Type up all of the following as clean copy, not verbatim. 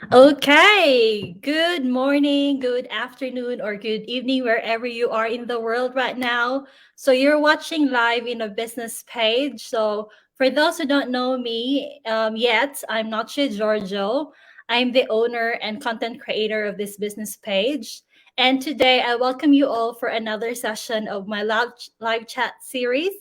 Okay, good morning, good afternoon, or good evening, wherever you are in the world right now. So, you're watching live in a business page. So, for those who don't know me yet, I'm Noche Giorgio. I'm the owner and content creator of this business page. And today, I welcome you all for another session of my live chat series.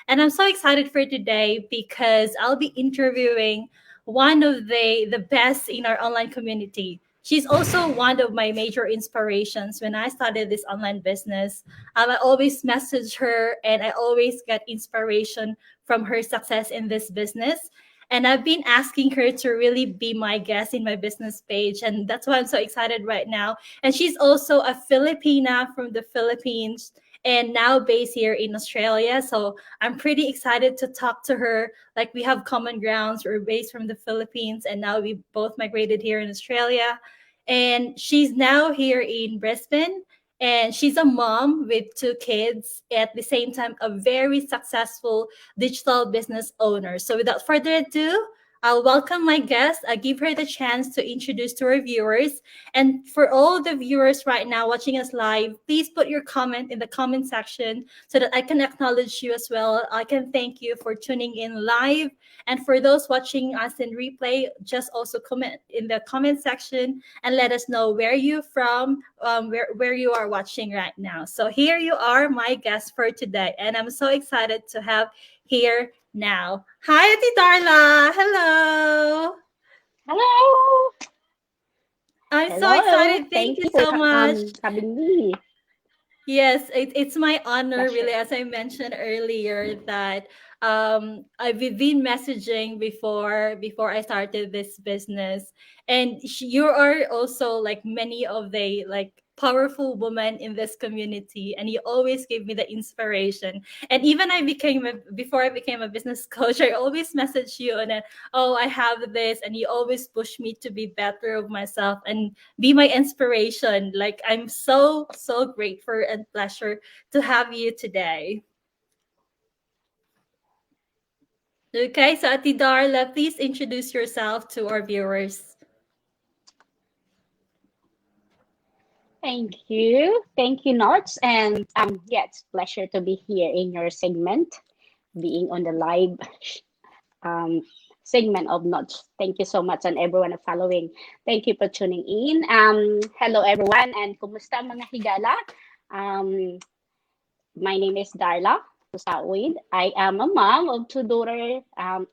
And I'm so excited for today because I'll be interviewing one of the best in our online community. She's also one of my major inspirations when I started this online business. I always message her and I always get inspiration from her success in this business. And I've been asking her to really be my guest in my business page. And that's why I'm so excited right now. And she's also a Filipina from the Philippines and now based here in Australia. So I'm pretty excited to talk to her. Like we have common grounds. We're based from the Philippines and now we both migrated here in Australia. And she's now here in Brisbane. And she's a mom with two kids, at the same time, a very successful digital business owner. So, without further ado, I'll welcome my guest. I give her the chance to introduce to our viewers. And for all the viewers right now watching us live, please put your comment in the comment section so that I can acknowledge you as well. I can thank you for tuning in live. And for those watching us in replay, just also comment in the comment section and let us know where you from, where you are watching right now. So here you are, my guest for today. And I'm so excited to have here now. Hi, Ati Darla. Hello. Hello. I'm so Hello. excited. Thank Thank you you for so much. having me. Yes, it's my honor, Pleasure. really, as I mentioned earlier, that I've been messaging before I started this business, and you are also like many of the like powerful women in this community, and you always give me the inspiration. And even before I became a business coach, I always message you and then, oh, I have this, and you always push me to be better of myself and be my inspiration. Like I'm so grateful and pleasure to have you today. Okay, so Ati Darla, please introduce yourself to our viewers. Thank you. Thank you, Nots. And yeah, it's a pleasure to be here in your segment, being on the live um segment of Nots. Thank you so much and everyone following. Thank you for tuning in. Hello everyone and kumusta mga higala? Um, my name is Darla. To start with, I am a mom of two daughters,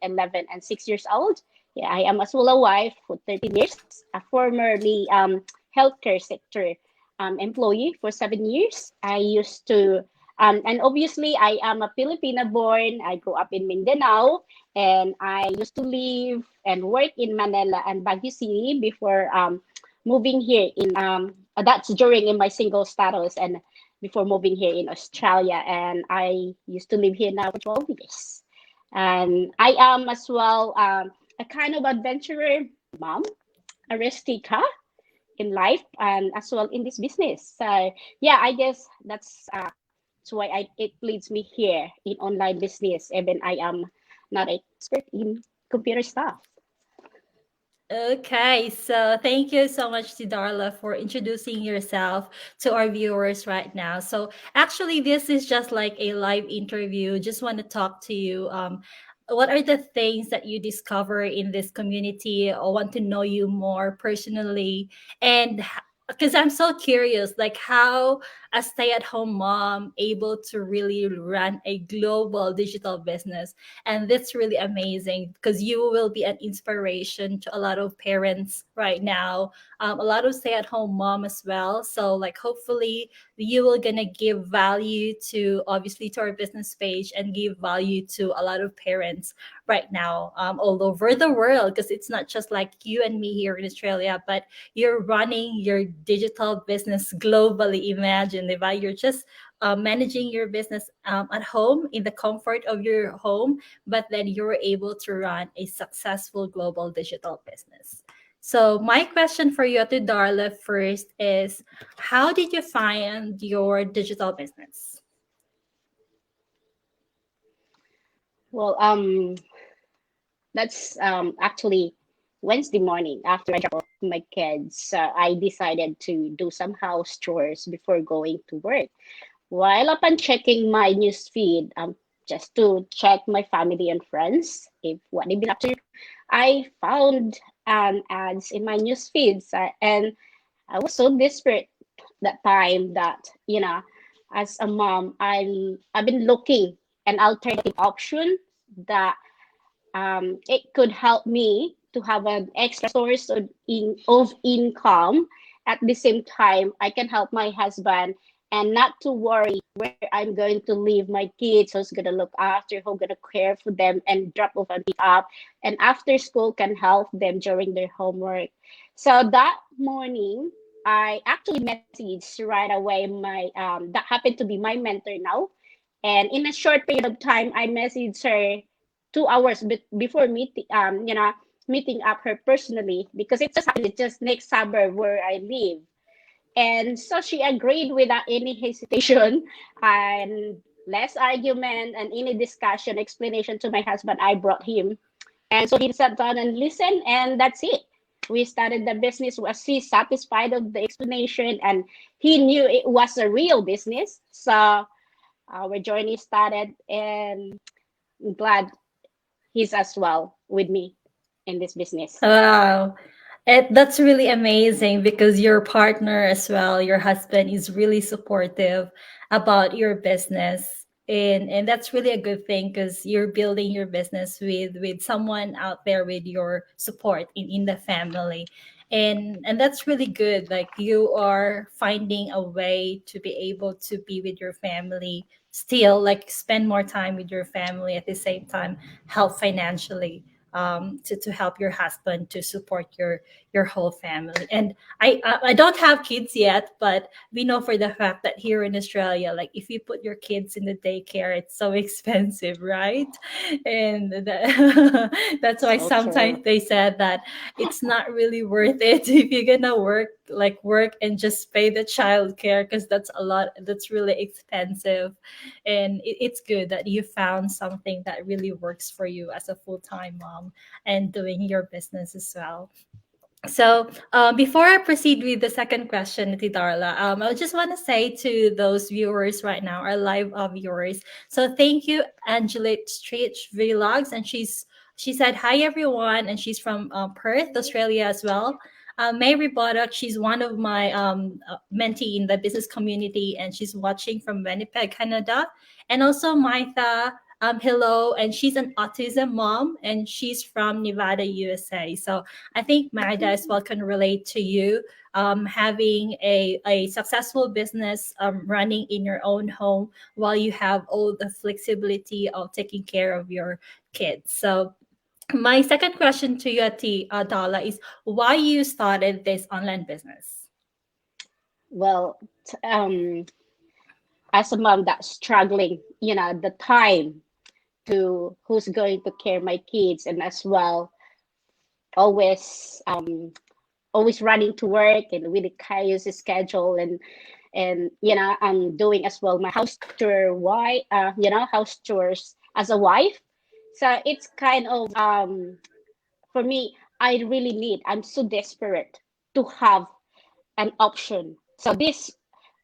11 and 6 years old. Yeah, I am as well a wife for 13 years, a formerly healthcare sector employee for 7 years. I used to, and obviously I am a Filipina born. I grew up in Mindanao, and I used to live and work in Manila and Baguio City before moving here in that's during in my single status and before moving here in Australia. And I used to live here now for 12 years. And I am as well a kind of adventurer mom, a risk taker in life, and as well in this business. So yeah, I guess that's why it leads me here in online business, even I am not an expert in computer stuff. Okay, so thank you so much to Darla for introducing yourself to our viewers right now. So actually, this is just like a live interview. Just want to talk to you. What are the things that you discover in this community? I want to know you more personally, and because I'm so curious, like how a stay-at-home mom able to really run a global digital business, and that's really amazing because you will be an inspiration to a lot of parents right now, a lot of stay-at-home mom as well. So like hopefully you will gonna give value to obviously to our business page and give value to a lot of parents right now, all over the world, because it's not just like you and me here in Australia, but you're running your digital business globally. Imagine if you're just managing your business at home in the comfort of your home, but then you're able to run a successful global digital business. So my question for you to Darla first is, how did you find your digital business? Well, that's actually Wednesday morning after I drop off my kids, I decided to do some house chores before going to work. While upon checking my news feed, just to check my family and friends if what they've been up to, I found ads in my news feeds, and I was so desperate that time that as a mom, I've been looking an alternative option that it could help me to have an extra source of income. At the same time, I can help my husband and not to worry where I'm going to leave my kids, who's going to look after, who's going to care for them and drop off and pick up. And after school can help them during their homework. So that morning, I actually messaged right away my that happened to be my mentor now. And in a short period of time, I messaged her 2 hours before meeting up her personally because it just happened. It's just next suburb where I live, and so she agreed without any hesitation and less argument and any discussion explanation to my husband. I brought him, and so he sat down and listened, and that's it. We started the business. Was he satisfied of the explanation, and he knew it was a real business. So our journey started, and I'm glad he's as well with me in this business. Wow. That's really amazing because your partner as well, your husband, is really supportive about your business. And that's really a good thing because you're building your business with someone out there with your support in the family. And that's really good. Like you are finding a way to be able to be with your family still, like spend more time with your family at the same time, help financially to help your husband to support your whole family. And I don't have kids yet, but we know for the fact that here in Australia, like if you put your kids in the daycare, it's so expensive, right? And that's why So true. sometimes they said that it's not really worth it if you're gonna work and just pay the child care because that's a lot. That's really expensive, and it's good that you found something that really works for you as a full-time mom and doing your business as well. So, before I proceed with the second question, Ati Darla, I just want to say to those viewers right now, our live viewers. So, thank you, Angela Stretch Vlogs, and she said hi everyone, and she's from Perth, Australia as well. Mary Boddock, she's one of my mentee in the business community, and she's watching from Winnipeg, Canada. And also Martha, hello, and she's an autism mom, and she's from Nevada, USA. So I think Magda as well can relate to you having a successful business running in your own home while you have all the flexibility of taking care of your kids. So my second question to you, Dala, is why you started this online business? Well, as a mom that's struggling, the time to who's going to care my kids, and as well always always running to work and with the chaos schedule, and I'm doing as well my house chore. Why house chores as a wife. So it's kind of for me, I really need, I'm so desperate to have an option. So this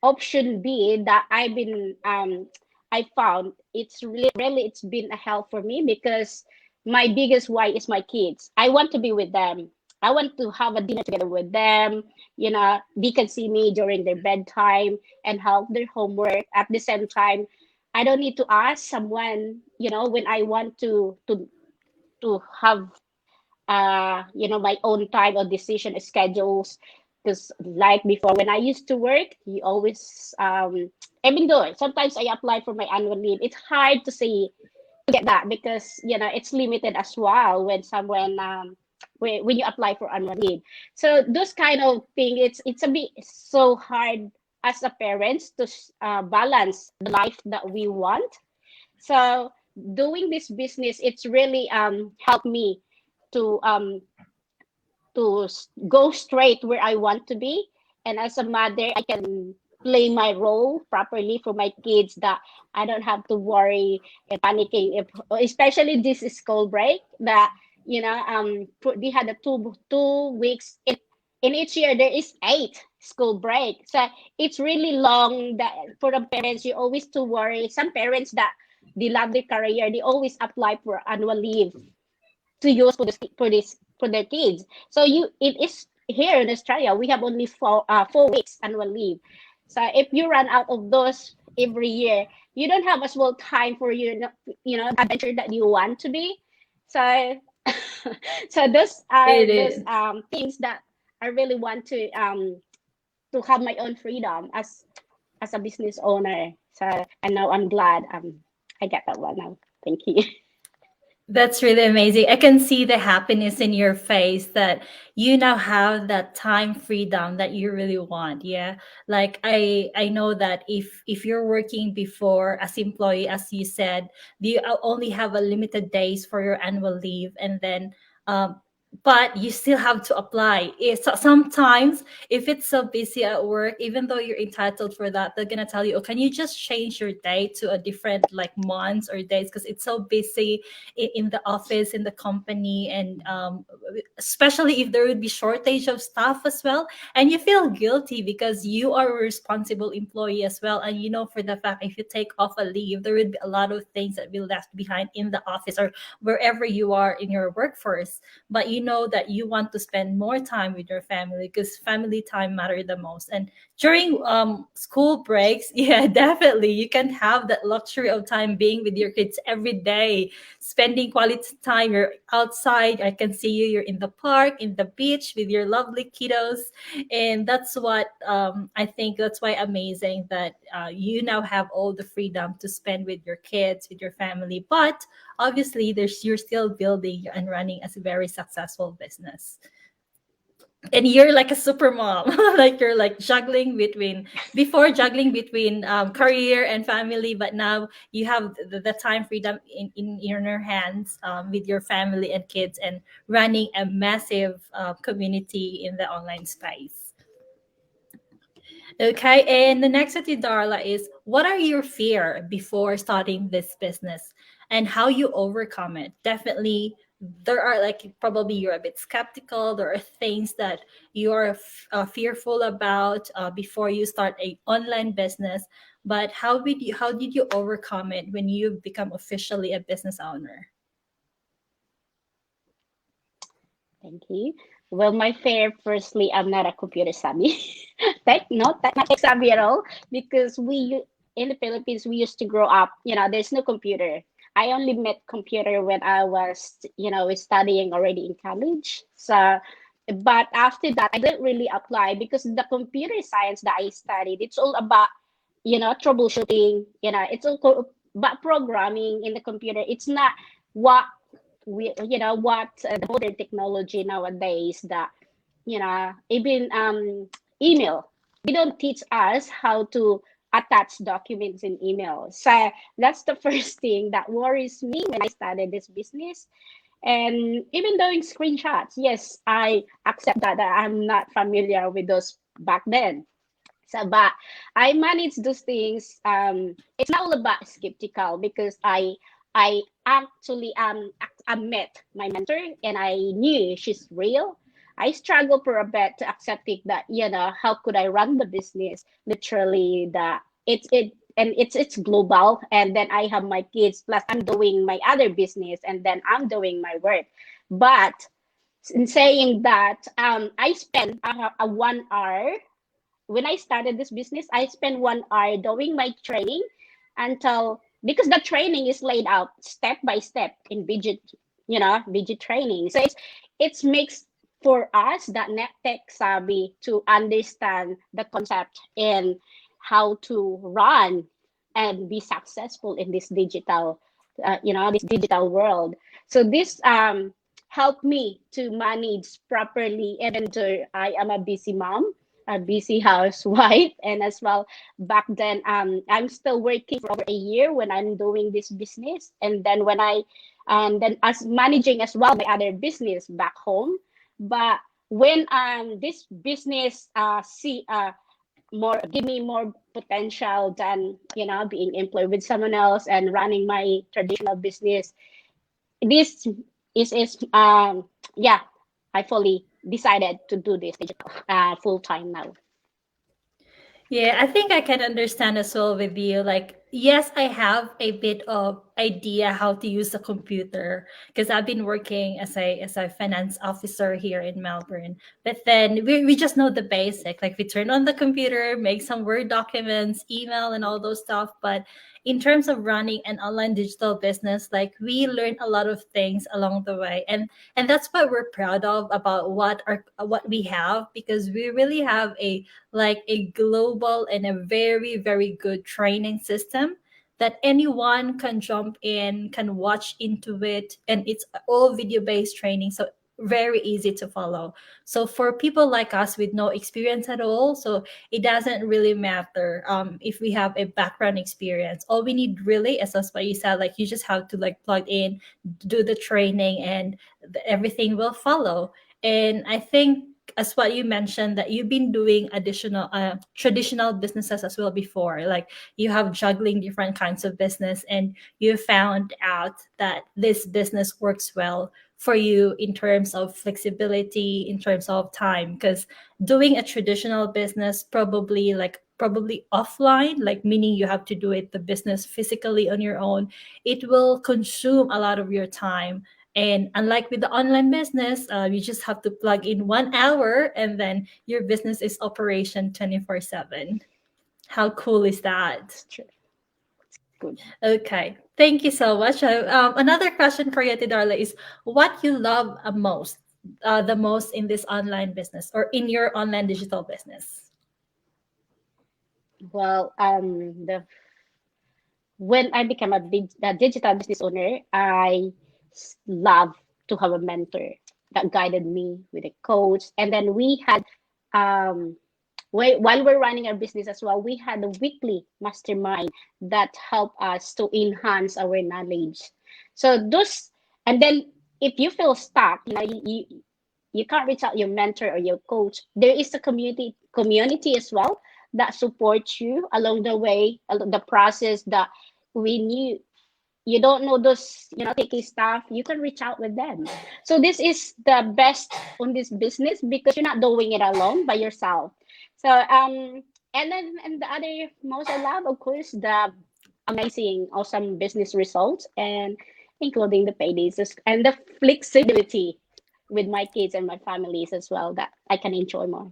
option B that I found, it's really it's been a help for me because my biggest why is my kids. I want to be with them. I want to have a dinner together with them. They can see me during their bedtime and help their homework. At the same time, I don't need to ask someone, when I want to have my own time or decision schedules. Because like before, when I used to work, you always even though sometimes I apply for my annual leave, it's hard to say to get that because it's limited as well when someone when you apply for annual leave. So those kind of thing, it's a bit so hard as a parents to balance the life that we want. So doing this business, it's really helped me to go straight where I want to be. And as a mother, I can play my role properly for my kids that I don't have to worry and panicking, if, especially this school break that, we had a two weeks in each year. There is 8 school break, so it's really long. That for the parents, you always to worry. Some parents that they love their career, they always apply for annual leave to use for their kids. So it is here in Australia. We have only 4 weeks annual leave. So if you run out of those every year, you don't have as well time for adventure that you want to be. So so those are It those is. things that I really want to have my own freedom as a business owner. So and now I'm glad I get that one now. Thank you. That's really amazing. I can see the happiness in your face that you now have that time freedom that you really want. Yeah. Like I know that if you're working before as employee, as you said, you only have a limited days for your annual leave, and then but you still have to apply. Sometimes if it's so busy at work, even though you're entitled for that, they're gonna tell you, "Oh, can you just change your day to a different like months or days because it's so busy in the office, in the company," and especially if there would be shortage of staff as well, and you feel guilty because you are a responsible employee as well, and you know for the fact if you take off a leave, there would be a lot of things that will left behind in the office or wherever you are in your workforce, but you know that you want to spend more time with your family because family time matter the most. And during school breaks, yeah, definitely you can have that luxury of time being with your kids every day, spending quality time. You're outside, I can see you, you're in the park, in the beach with your lovely kiddos. And that's what I think that's why amazing that you now have all the freedom to spend with your kids, with your family, but obviously there's you're still building and running as a very successful business, and you're like a super mom. Like you're like juggling between, before juggling between career and family, but now you have the time freedom in your hands, with your family and kids, and running a massive community in the online space. Okay, and the next at you, Darla, is what are your fear before starting this business and how you overcome it? Definitely, there are like probably you're a bit skeptical. There are things that you are fearful about before you start a online business. But how did you overcome it when you become officially a business owner? Thank you. Well, my fair, firstly, I'm not a computer savvy. Not that much savvy at all, because in the Philippines, we used to grow up, there's no computer. I only met computer when I was, studying already in college. So, but after that, I didn't really apply because the computer science that I studied, it's all about, troubleshooting, it's all about programming in the computer. It's not what what the modern technology nowadays that even email, they don't teach us how to attach documents in email. So that's the first thing that worries me when I started this business. And even doing screenshots, yes, I accept that I'm not familiar with those back then. So, but I manage those things. It's not all about skeptical because I actually I met my mentor and I knew she's real. I struggled for a bit to accepting that how could I run the business literally that it's global, and then I have my kids plus I'm doing my other business and then I'm doing my work. But in saying that, I spent a 1 hour when I started this business. I spent 1 hour doing my training until, because the training is laid out step by step in Vigit training. So it's makes for us that net tech savvy to understand the concept and how to run and be successful in this this digital world. So this helped me to manage properly, even though I am a busy mom, a busy housewife, and as well back then I'm still working for over a year when I'm doing this business, and then as managing as well my other business back home. But when this business see more give me more potential than being employed with someone else and running my traditional business, this is yeah, I fully decided to do this digital full time now. Yeah, I think I can understand as well with you. Like, yes, I have a bit of idea how to use a computer because I've been working as a finance officer here in Melbourne. But then we just know the basic. Like we turn on the computer, make some Word documents, email and all those stuff. But in terms of running an online digital business, like we learn a lot of things along the way. And that's what we're proud of about what we have because we really have a like a global and a very, very good training system that anyone can jump in, can watch into it, and it's all video based training. So very easy to follow. So for people like us with no experience at all, so it doesn't really matter if we have a background experience. All we need really is as what you said, like you just have to like plug in, do the training, and everything will follow. And I think as what you mentioned that you've been doing additional traditional businesses as well before, like you have juggling different kinds of business and you found out that this business works well for you in terms of flexibility, in terms of time, because doing a traditional business probably offline, like meaning you have to do it the business physically on your own, it will consume a lot of your time. And unlike with the online business, you just have to plug in 1 hour and then your business is operation 24/7. How cool is that? It's true. Good. Okay. Thank you so much. Another question for you, Darla, is what you love the most in this online business or in your online digital business? Well, the when I became a digital business owner, love to have a mentor that guided me with a coach. And then we had, um, while we're running our business as well, we had a weekly mastermind that helped us to enhance our knowledge. So those, and then if you feel stuck, you can't reach out your mentor or your coach. There is a community as well that supports you along the way, the process that when you don't know those tricky stuff, you can reach out with them. So this is the best on this business because you're not doing it alone by yourself. So and then and the other most I love, of course, the amazing awesome business results, and including the paydays and the flexibility with my kids and my families as well that I can enjoy more.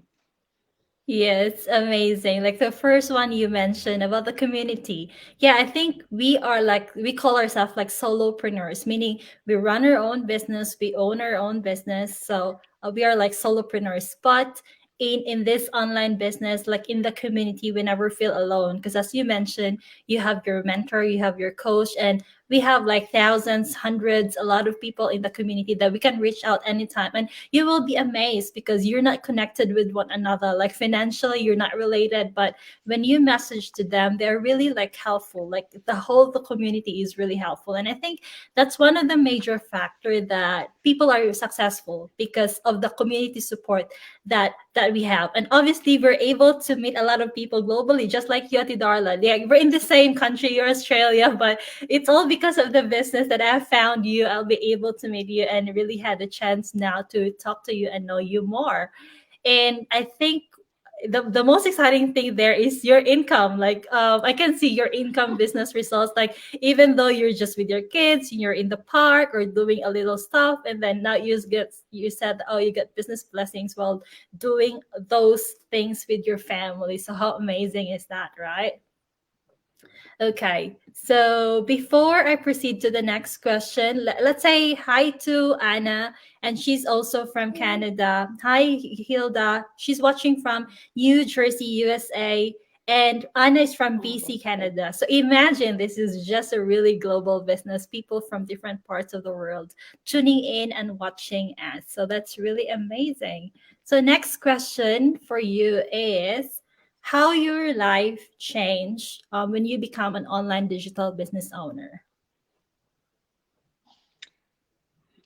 Yes, amazing. Like the first one you mentioned about the community. Yeah, I think we are like, we call ourselves like solopreneurs, meaning we run our own business, we own our own business. So we are like solopreneurs. But in this online business, like in the community, we never feel alone. Because as you mentioned, you have your mentor, you have your coach, and we have like thousands, hundreds, a lot of people in the community that we can reach out anytime. And you will be amazed because you're not connected with one another. Like financially, you're not related, but when you message to them, they're really like helpful. Like the community is really helpful. And I think that's one of the major factor that people are successful because of the community support that we have. And obviously we're able to meet a lot of people globally, just like you, Ati Darla. Yeah, we're in the same country, you're Australia, but it's all because of the business that I've found you. I'll be able to meet you and really had a chance now to talk to you and know you more. And I think the most exciting thing there is your income. Like I can see your income business results. Like even though you're just with your kids, you're in the park or doing a little stuff, and then now you said, oh, you get business blessings while doing those things with your family. So how amazing is that, right? Okay, so before I proceed to the next question, let's say hi to Anna, and she's also from Canada. Hi, Hilda. She's watching from New Jersey, USA, and Anna is from BC, Canada. So imagine this is just a really global business, people from different parts of the world tuning in and watching us. So that's really amazing. So, next question for you is how your life changed when you become an online digital business owner.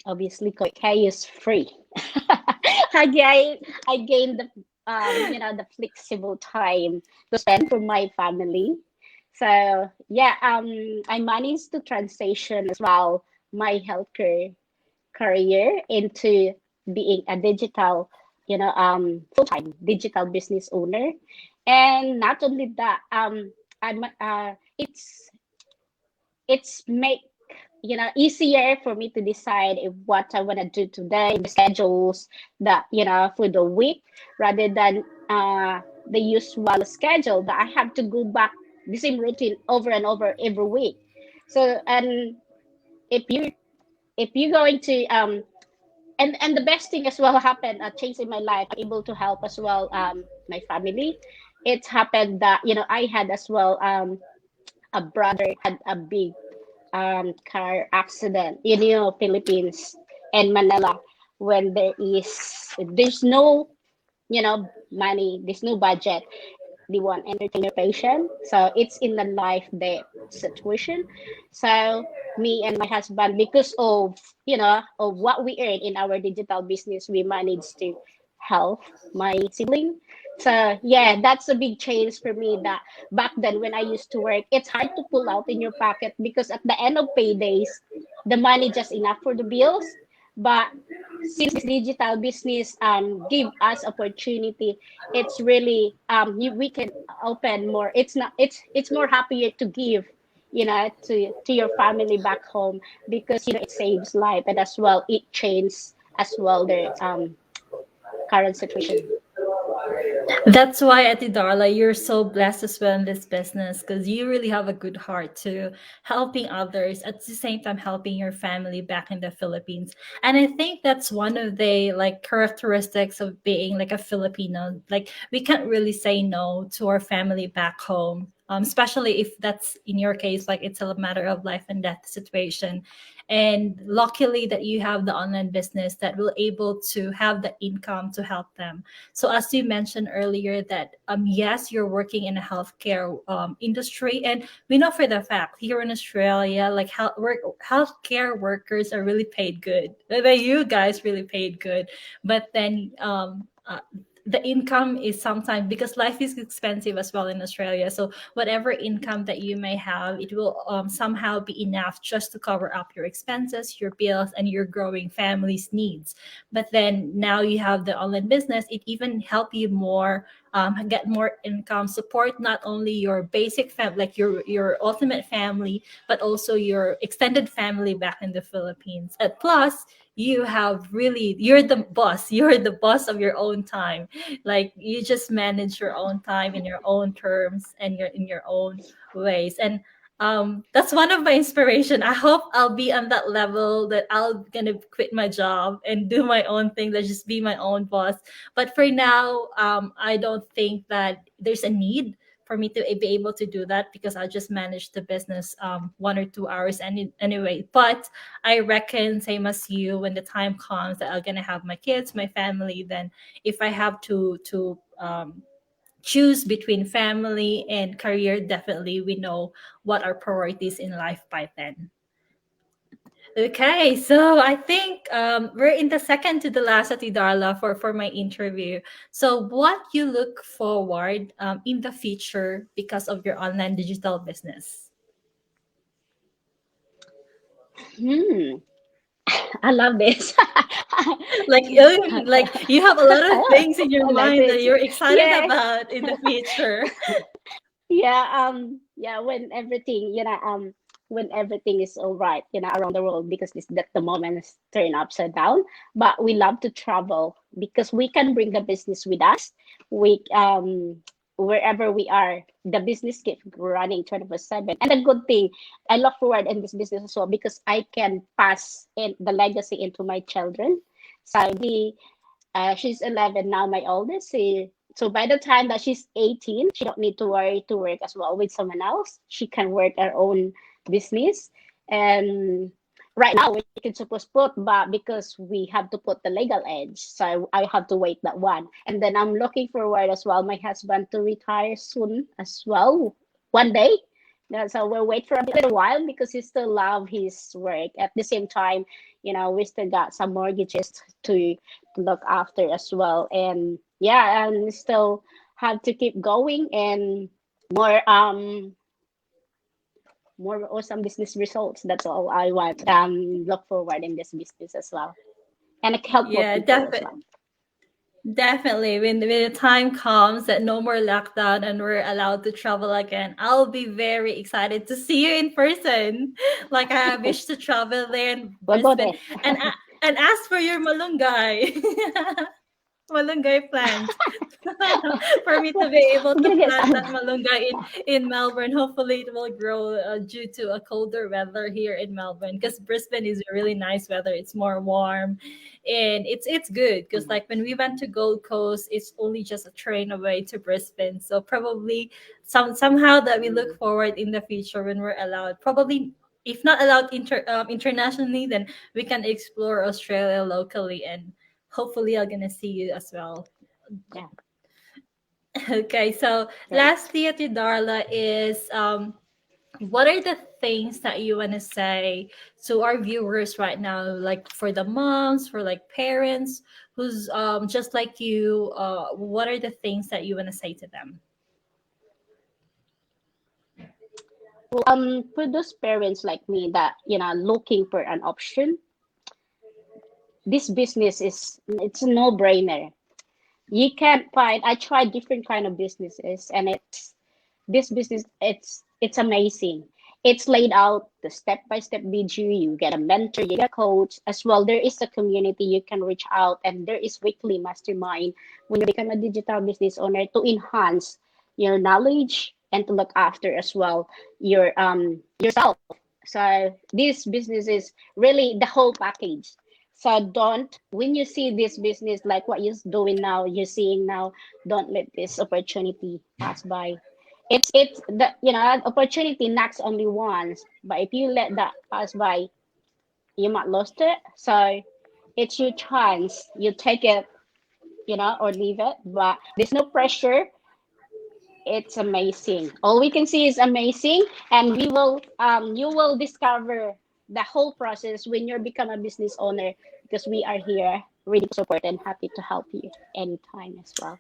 Obviously, chaos free. I gained the the flexible time to spend for my family. So yeah, I managed to transition as well my healthcare career into being a digital, full-time digital business owner. And not only that, I'm it's make easier for me to decide what I want to do today, the schedules that for the week, rather than the usual schedule that I have to go back the same routine over and over every week. So, and if you if you're going to and the best thing as well happened, a change in my life, I'm able to help as well my family. It happened that I had as well a brother had a big car accident in Philippines and Manila, when there's no money, there's no budget. They want entertain your patient, so it's in the life death situation. So me and my husband, because of of what we earn in our digital business, we managed to help my sibling. So yeah, that's a big change for me, that back then when I used to work, it's hard to pull out in your pocket because at the end of paydays, the money just enough for the bills. But since digital business give us opportunity, it's really we can open more. It's more happier to give to your family back home, because it saves life, and as well it changes as well their current situation. That's why, Ati Darla, you're so blessed as well in this business, because you really have a good heart to helping others at the same time helping your family back in the Philippines. And I think that's one of the like characteristics of being like a Filipino. Like we can't really say no to our family back home. Especially if that's in your case, like it's a matter of life and death situation. And luckily that you have the online business that will able to have the income to help them. So as you mentioned earlier that yes, you're working in a healthcare industry, and we know for the fact here in Australia, like healthcare workers are really paid good. You guys really paid good, but then the income is sometimes because life is expensive as well in Australia. So whatever income that you may have, it will somehow be enough just to cover up your expenses, your bills, and your growing family's needs. But then now you have the online business, it even help you more get more income, support not only your basic family, like your ultimate family, but also your extended family back in the Philippines. And plus, you have really you're the boss of your own time, like you just manage your own time in your own terms and you're in your own ways. And that's one of my inspiration. I hope I'll be on that level that I'll gonna quit my job and do my own thing, that just be my own boss. But for now, I don't think that there's a need for me to be able to do that, because I just manage the business 1 or 2 hours anyway. But I reckon, same as you, when the time comes that I'm gonna have my kids, my family, then if I have to choose between family and career, definitely we know what our priorities in life by then. Okay, so I think we're in the second to the last, Ati Darla, for my interview. So, what you look forward in the future because of your online digital business? Hmm. I love this. Like you have a lot of things in your Like mind that this. you're excited Yes. about in the future. Yeah, yeah, when everything is all right, around the world, because this that the moment is turned upside down. But we love to travel because we can bring the business with us. We wherever we are, the business keeps running 24/7. And the good thing, I look forward in this business as well, because I can pass in the legacy into my children. So she's 11 now, my oldest. So by the time that she's 18, she don't need to worry to work as well with someone else. She can work her own business. And right now we can supposed put, but because we have to put the legal age, so I have to wait that one. And then I'm looking forward as well, my husband to retire soon as well, one day. Yeah, so we'll wait for a little while because he still love his work. At the same time, we still got some mortgages to look after as well. And yeah, and we still have to keep going, and more more awesome business results. That's all I want. Look forward in this business as well, and help more Yeah, people as well. definitely. When the time comes that no more lockdown and we're allowed to travel again, I'll be very excited to see you in person. Like I wish to travel there in We'll go Brisbane there. and ask for your malunggay. Malunggay plant for me to be able We're to gonna get plant some. that malunggay in Melbourne. Hopefully, it will grow due to a colder weather here in Melbourne because Brisbane is a really nice weather. It's more warm, and it's good because like when we went to Gold Coast, it's only just a train away to Brisbane. So probably somehow that we look forward in the future when we're allowed. Probably if not allowed internationally, then we can explore Australia locally and hopefully I'm gonna see you as well. Yeah, Okay, so great. lastly at Darla is what are the things that you want to say to our viewers right now, like for the moms, for like parents who's just like you, what are the things that you want to say to them? For those parents like me that looking for an option, this business it's a no-brainer. You can't find. I tried different kind of businesses, and it's this business. It's amazing. It's laid out the step-by-step video. You get a mentor, you get a coach as well. There is a community you can reach out, and there is weekly mastermind when you become a digital business owner to enhance your knowledge and to look after as well your yourself. So this business is really the whole package. So don't, when you see this business like what you're doing now, you're seeing now, don't let this opportunity pass by. It's the opportunity knocks only once, but if you let that pass by, you might lost it. So it's your chance. You take it, or leave it. But there's no pressure. It's amazing. All we can see is amazing, and we will you will discover the whole process when you become a business owner, because we are here ready to support and happy to help you anytime as well.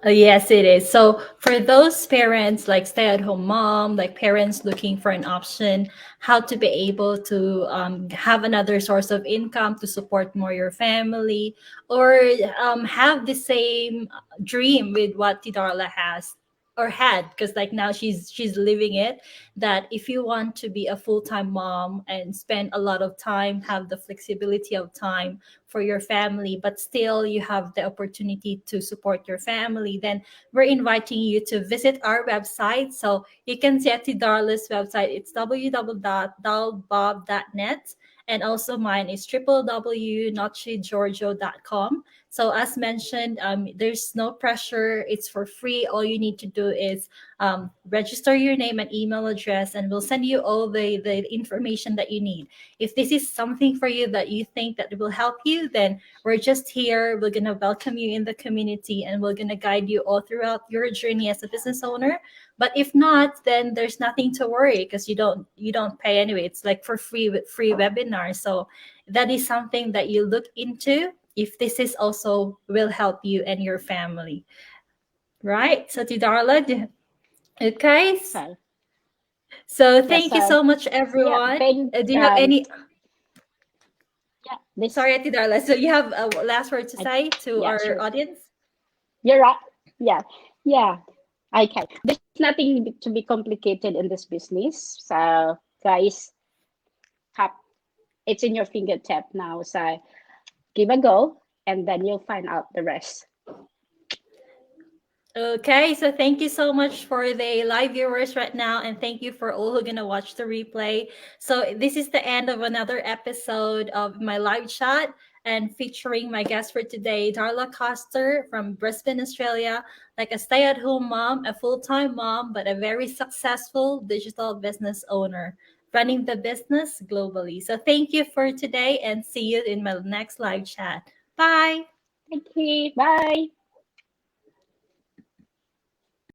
Yes, it is. So for those parents, like stay-at-home mom, like parents looking for an option, how to be able to have another source of income to support more your family, or have the same dream with what Tidarla has or had, because like now she's living it. That if you want to be a full-time mom and spend a lot of time, have the flexibility of time for your family, but still you have the opportunity to support your family, then we're inviting you to visit our website. So you can see at Darla's website, it's www.dalbob.net. And also mine is www.notchegiorgio.com. So as mentioned, there's no pressure. It's for free. All you need to do is register your name and email address, and we'll send you all the information that you need. If this is something for you that you think that will help you, then we're just here. We're gonna welcome you in the community, and we're gonna guide you all throughout your journey as a business owner. But if not, then there's nothing to worry because you don't pay anyway. It's like for free with free webinars. So that is something that you look into if this is also will help you and your family. Right? So Tidarla, okay. So So yeah, thank you so so much, yeah, everyone. thank Do you have any yeah, this Sorry, Ate Darla. So you have a last word to I, say to yeah, our sure. audience? You're right. Yeah, yeah. Okay. There's nothing to be complicated in this business. So guys, have it's in your fingertip now. So give a go, and then you'll find out the rest. Okay, so thank you so much for the live viewers right now, and thank you for all who are gonna watch the replay. So this is the end of another episode of my live chat, and featuring my guest for today, Darla Coster from Brisbane, Australia, like a stay-at-home mom, a full-time mom, but a very successful digital business owner, running the business globally. So thank you for today, and see you in my next live chat. Bye. Thank you. Bye.